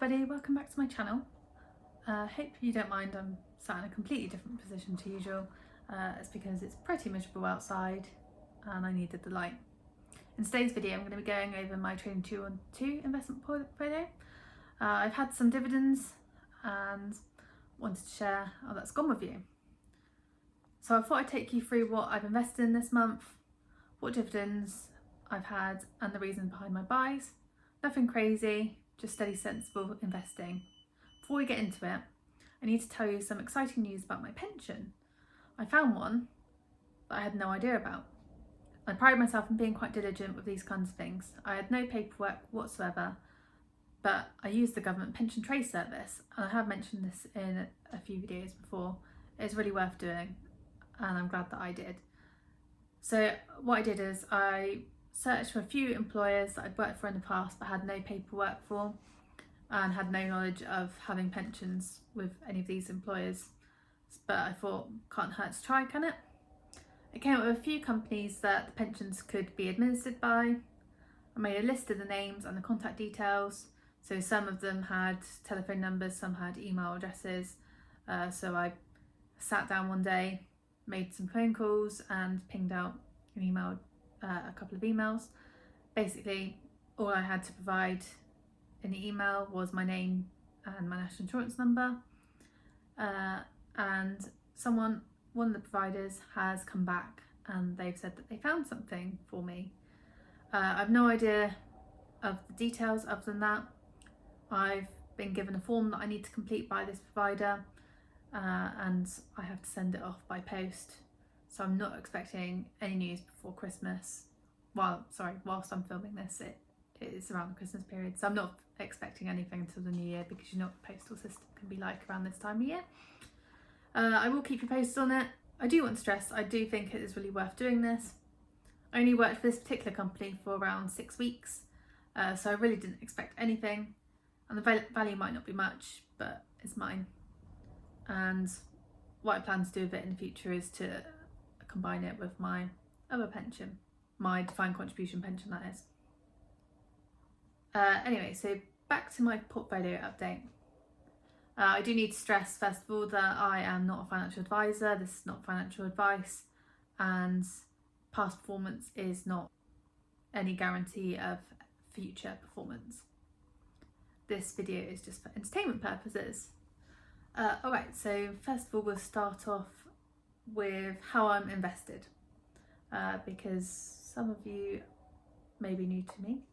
everybody, welcome back to my channel. Hope you don't mind I'm sat in a completely different position to usual. It's because it's pretty miserable outside and I needed the light. In today's video I'm going to be going over my Trading 212 investment portfolio. I've had some dividends and wanted to share how that's gone with you. So I thought I'd take you through what I've invested in this month, what dividends I've had and the reason behind my buys. Nothing crazy, just steady, sensible investing. Before we get into it, I need to tell you some exciting news about my pension. I found one that I had no idea about. I pride myself in being quite diligent with these kinds of things. I had no paperwork whatsoever, but I used the government pension trace service, and I have mentioned this in a few videos before. It's really worth doing, and I'm glad that I did. So what I did is I searched for a few employers that I'd worked for in the past but had no paperwork for and had no knowledge of having pensions with any of these employers, but I thought can't hurt to try, can it? It came up with a few companies that the pensions could be administered by. I made a list of the names and the contact details, so some of them had telephone numbers, some had email addresses, so I sat down one day, made some phone calls and pinged out an email, a couple of emails. Basically all I had to provide in the email was my name and my national insurance number, and one of the providers has come back and they've said that they found something for me. I've no idea of the details other than that. I've been given a form that I need to complete by this provider, and I have to send it off by post, so I'm not expecting any news before Christmas. Whilst I'm filming this, it is around the Christmas period, so I'm not expecting anything until the new year, because you know what the postal system can be like around this time of year. I will keep you posted on it. I do want to stress, I do think it is really worth doing this. I only worked for this particular company for around 6 weeks, so I really didn't expect anything, and the value might not be much, but it's mine. And what I plan to do with it in the future is to combine it with my other pension, my defined contribution pension, that is. Anyway, so back to my portfolio update. I do need to stress first of all that I am not a financial advisor. This is not financial advice, and past performance is not any guarantee of future performance. This video is just for entertainment purposes. Alright, so first of all we'll start off with how I'm invested, because some of you may be new to me.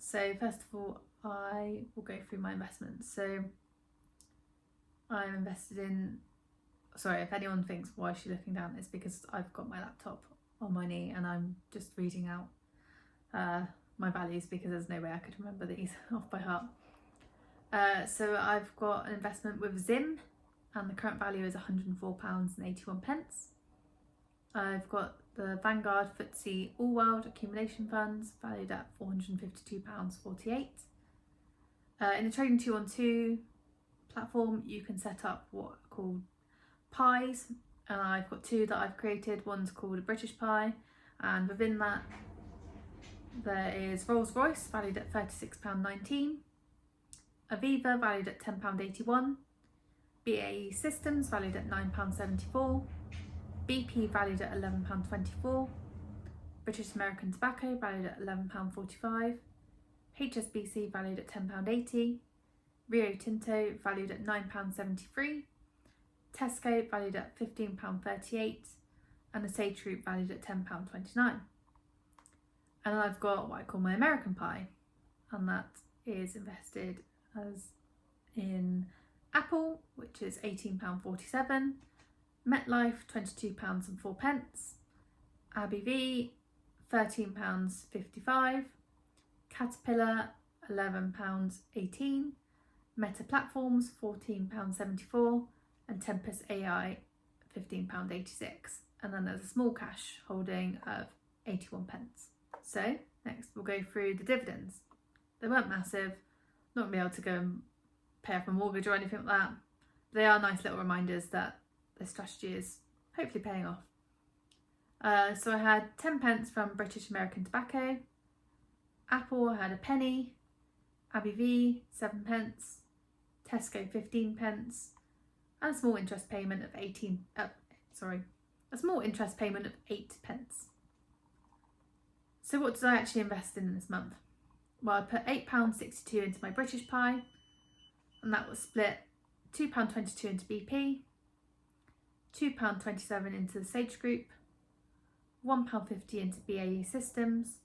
So first of all I will go through my investments. So I'm invested in, sorry if anyone thinks why is she looking down, it's because I've got my laptop on my knee and I'm just reading out my values, because there's no way I could remember these off by heart. So I've got an investment with Zim and the current value is £104.81. I've got the Vanguard FTSE All World accumulation funds valued at £452.48. In the Trading 212 platform you can set up what are called pies, and I've got two that I've created. One's called a British pie, and within that there is Rolls Royce valued at £36.19, Aviva valued at £10.81, BAE Systems valued at £9.74, BP valued at £11.24, British American Tobacco valued at £11.45, HSBC valued at £10.80, Rio Tinto valued at £9.73, Tesco valued at £15.38, and the Sage Group valued at £10.29. And then I've got what I call my American pie, and that is invested as in Apple, which is £18.47, MetLife £22.04, ABV £13.55, Caterpillar £11.18, Meta Platforms £14.74, and Tempest AI £15.86. And then there's a small cash holding of 81 pence. So next we'll go through the dividends. They weren't massive, not going to be able to go and pay off my mortgage or anything like that. They are nice little reminders that this strategy is hopefully paying off. So I had 10 pence from British American Tobacco, Apple I had a penny, ABV 7p, Tesco 15p, and a small interest payment of 8p. So what did I actually invest in this month? Well, I put £8.62 into my British Pie, and that was split £2.22 into BP, £2.27 into the Sage Group, £1.50 into BAE Systems,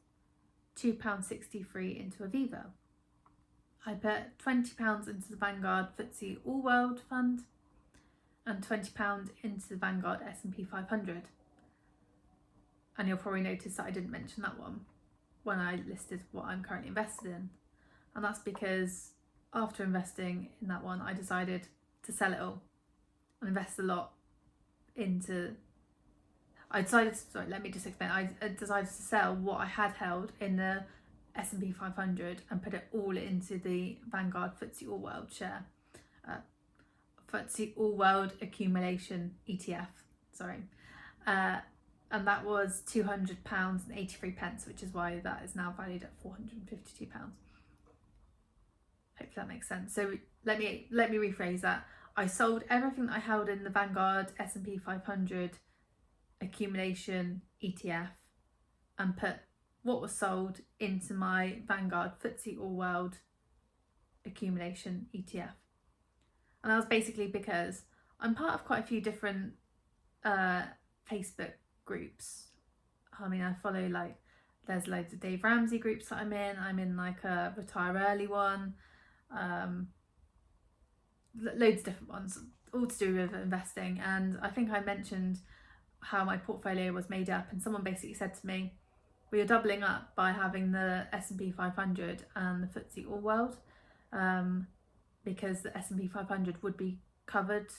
£2.63 into Aviva. I put £20 into the Vanguard FTSE All World Fund and £20 into the Vanguard S&P 500. And you'll probably notice that I didn't mention that one when I listed what I'm currently invested in. And that's because after investing in that one, I decided to sell it all and invest a lot into... I decided to sell what I had held in the S&P 500 and put it all into the Vanguard FTSE All World share. FTSE All World Accumulation ETF, and that was £200.83, which is why that is now valued at £452. Hopefully that makes sense. So let me rephrase that. I sold everything that I held in the Vanguard S&P 500 accumulation ETF and put what was sold into my Vanguard FTSE All World accumulation ETF. And that was basically because I'm part of quite a few different Facebook groups. I mean, I follow, like, there's loads of Dave Ramsey groups that I'm in like a retire early one, loads of different ones, all to do with investing. And I think I mentioned how my portfolio was made up, and someone basically said to me, we are doubling up by having the S&P 500 and the FTSE All World, because the S&P 500 would be covered,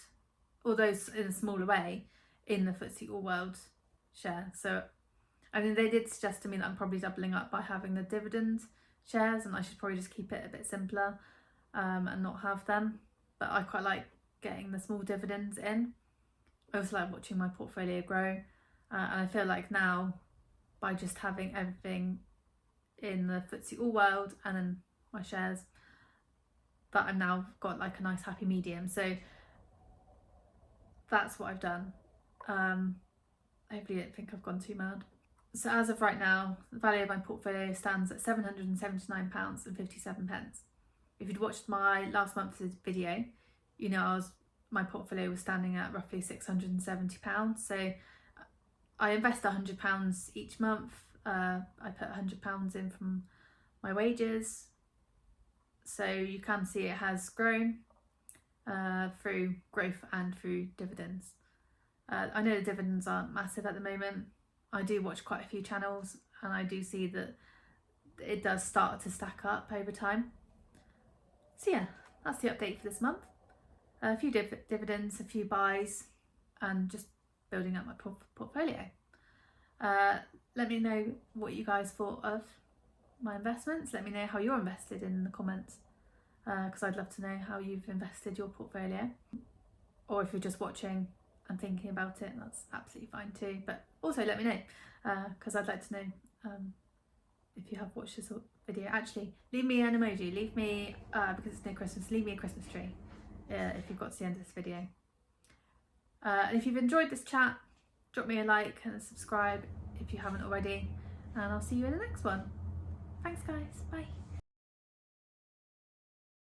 although in a smaller way, in the FTSE All World share. So I mean, they did suggest to me that I'm probably doubling up by having the Dividend shares, and I should probably just keep it a bit simpler and not have them. But I quite like getting the small dividends in. I also like watching my portfolio grow, and I feel like now, by just having everything in the FTSE All World and then my shares, that I've now got like a nice happy medium. So that's what I've done. Hopefully you don't think I've gone too mad. So as of right now, the value of my portfolio stands at £779.57. If you'd watched my last month's video, you know my portfolio was standing at roughly £670. So I invest £100 each month. I put £100 in from my wages. So you can see it has grown through growth and through dividends. I know the dividends aren't massive at the moment. I do watch quite a few channels, and I do see that it does start to stack up over time. So yeah, that's the update for this month. A few dividends, a few buys, and just building up my portfolio. Let me know what you guys thought of my investments. Let me know how you're invested in the comments, because I'd love to know how you've invested your portfolio. Or if you're just watching and thinking about it, that's absolutely fine too. But also let me know, because I'd like to know if you have watched this video. Actually, leave me an emoji. Leave me, because it's near Christmas, leave me a Christmas tree if you've got to the end of this video. And if you've enjoyed this chat, drop me a like and a subscribe if you haven't already. And I'll see you in the next one. Thanks guys, bye.